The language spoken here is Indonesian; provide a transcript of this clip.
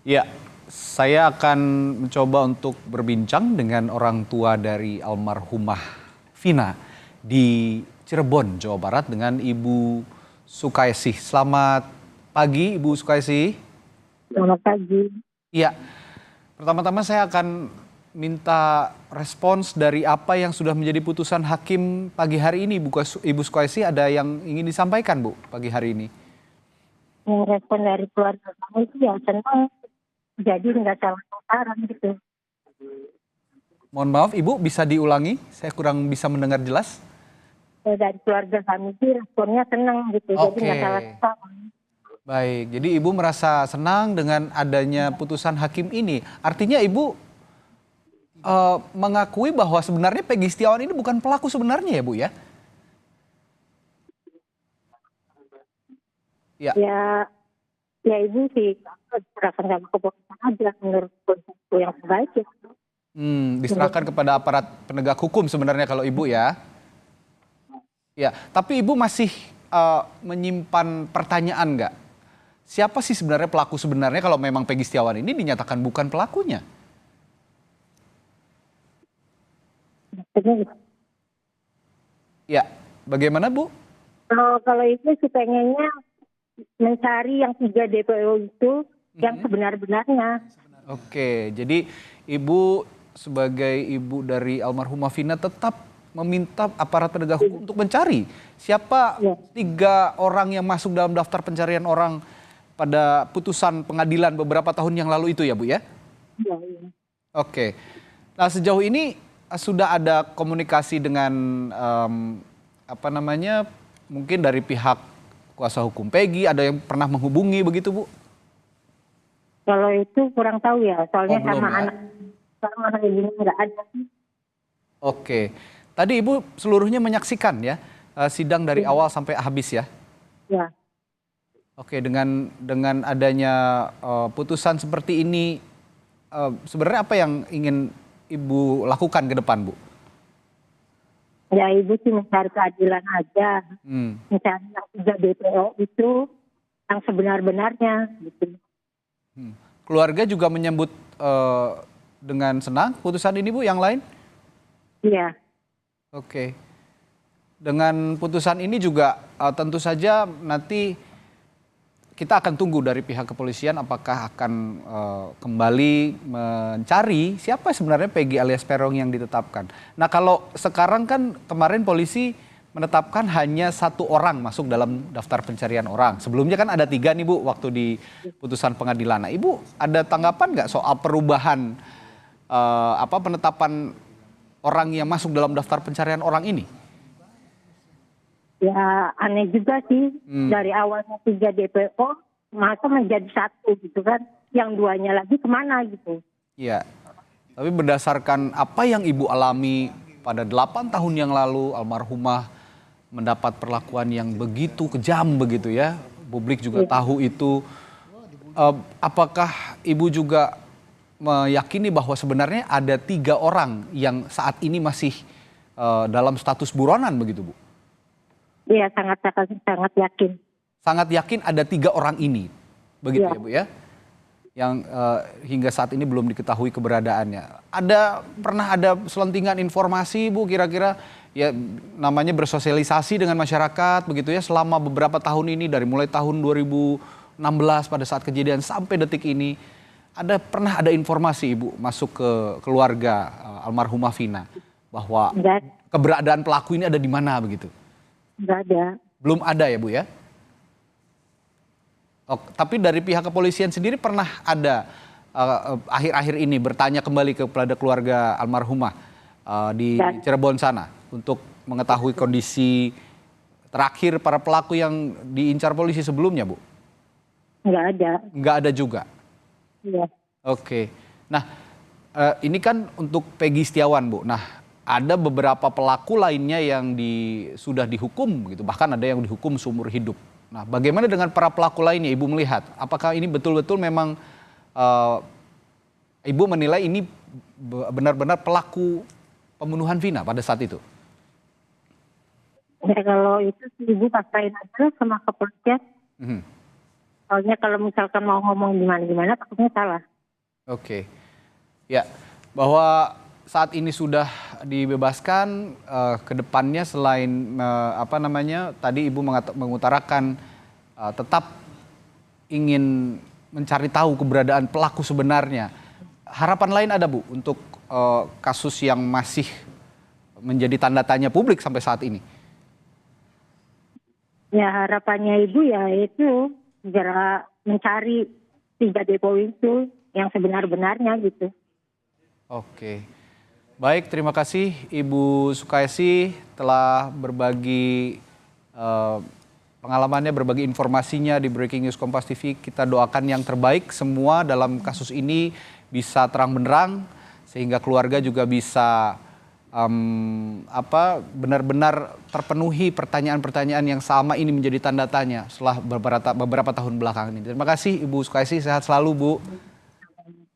Ya, saya akan mencoba untuk berbincang dengan orang tua dari almarhumah Vina di Cirebon, Jawa Barat dengan Ibu Sukaisih. Selamat pagi, Ibu Sukaisih. Selamat pagi. Iya, pertama-tama saya akan minta respons dari apa yang sudah menjadi putusan hakim pagi hari ini, Ibu Sukaisih. Ada yang ingin disampaikan, Bu, pagi hari ini? Yang respon dari keluarga kamu itu ya senang, jadi nggak salah sasaran gitu. Mohon maaf, Ibu, bisa diulangi? Saya kurang bisa mendengar jelas. Dari keluarga kami sih responnya senang gitu, jadi Oke. nggak salah sasaran. Baik, jadi Ibu merasa senang dengan adanya putusan hakim ini. Artinya Ibu mengakui bahwa sebenarnya Peggy Setiawan ini bukan pelaku sebenarnya ya Bu ya? Ya, Ya, ya ibu sih serahkan sama keputusan aja menurut konsepku yang terbaik ya. diserahkan kepada aparat penegak hukum sebenarnya kalau Ibu ya. Ya, tapi Ibu masih menyimpan pertanyaan nggak? Siapa sih sebenarnya pelaku sebenarnya kalau memang Peggy Setiawan ini dinyatakan bukan pelakunya? Maksudnya gitu. Ya, bagaimana Bu? Kalau itu sih pengennya mencari yang 3 DPO itu yang sebenar-benarnya. Oke, jadi Ibu sebagai ibu dari almarhumah Vina tetap meminta aparat penegak hukum untuk mencari siapa Ya, 3 orang yang masuk dalam daftar pencarian orang pada putusan pengadilan beberapa tahun yang lalu itu ya Bu ya? ya, ya. Oke, nah sejauh ini sudah ada komunikasi dengan apa namanya mungkin dari pihak kuasa hukum Peggy ada yang pernah menghubungi begitu Bu? Kalau itu kurang tahu ya, Oh soalnya belum ya? sama anak ibunya nggak ada sih. Oke. Tadi Ibu seluruhnya menyaksikan ya sidang dari Ya, awal sampai habis ya. ya. Oke, dengan adanya putusan seperti ini sebenarnya apa yang ingin Ibu lakukan ke depan, Bu? Ya ibu sih mencari keadilan aja, Hmm. mencari yang 3 DPO itu yang sebenar-benarnya gitu. Hmm. Keluarga juga menyambut dengan senang putusan ini, Bu, yang lain? Iya, Oke. Dengan putusan ini juga tentu saja nanti kita akan tunggu dari pihak kepolisian apakah akan kembali mencari siapa sebenarnya Peggy alias Peron yang ditetapkan. Nah kalau sekarang kan kemarin polisi menetapkan hanya 1 orang masuk dalam daftar pencarian orang. Sebelumnya kan ada 3 nih Bu waktu di putusan pengadilan. Nah Ibu ada tanggapan nggak soal perubahan penetapan orang yang masuk dalam daftar pencarian orang ini? ya aneh juga sih dari awalnya 3 DPO masa menjadi 1 gitu kan, yang 2-nya lagi kemana gitu. Iya. Tapi berdasarkan apa yang Ibu alami pada 8 tahun yang lalu, almarhumah mendapat perlakuan yang begitu kejam begitu ya. Publik juga Iya. tahu itu. Apakah Ibu juga meyakini bahwa sebenarnya ada 3 orang yang saat ini masih dalam status buronan begitu Bu? Iya, sangat sangat sangat yakin. Sangat yakin ada 3 orang ini, begitu Iya. ya Bu ya? Yang hingga saat ini belum diketahui keberadaannya. Pernah ada selentingan informasi Bu kira-kira ya namanya bersosialisasi dengan masyarakat begitu ya selama beberapa tahun ini dari mulai tahun 2016 pada saat kejadian sampai detik ini pernah ada informasi Ibu masuk ke keluarga almarhumah Vina bahwa Enggak, keberadaan pelaku ini ada di mana begitu? enggak ada. Belum ada ya Bu ya? Oh, tapi dari pihak kepolisian sendiri pernah ada akhir-akhir ini bertanya kembali kepada keluarga almarhumah di Dan Cirebon sana untuk mengetahui kondisi terakhir para pelaku yang diincar polisi sebelumnya, Bu? enggak ada. Nggak ada juga. Iya. Oke. Nah, ini kan untuk Peggy Setiawan, Bu. Nah, ada beberapa pelaku lainnya yang sudah dihukum gitu, bahkan ada yang dihukum seumur hidup. Nah, bagaimana dengan para pelaku lainnya Ibu melihat? Apakah ini betul-betul memang eh, Ibu menilai ini benar-benar pelaku pembunuhan Vina pada saat itu? Ya kalau itu sih ibu pasain aja sama kepolisian. Mhm. Soalnya kalau misalkan mau ngomong gimana-gimana takutnya salah. Oke. Ya, bahwa saat ini sudah dibebaskan, ke depannya selain tadi Ibu mengutarakan tetap ingin mencari tahu keberadaan pelaku sebenarnya. Harapan lain ada Bu untuk kasus yang masih menjadi tanda tanya publik sampai saat ini? Ya harapannya Ibu ya itu segera mencari 3 depo itu yang sebenar-benarnya gitu. Oke. Baik, terima kasih Ibu Sukaisi telah berbagi pengalamannya, berbagi informasinya di Breaking News Kompas TV. Kita doakan yang terbaik semua dalam kasus ini bisa terang benderang sehingga keluarga juga bisa benar-benar terpenuhi pertanyaan-pertanyaan yang selama ini menjadi tanda tanya setelah beberapa tahun belakangan ini. Terima kasih Ibu Sukaisi, sehat selalu Bu.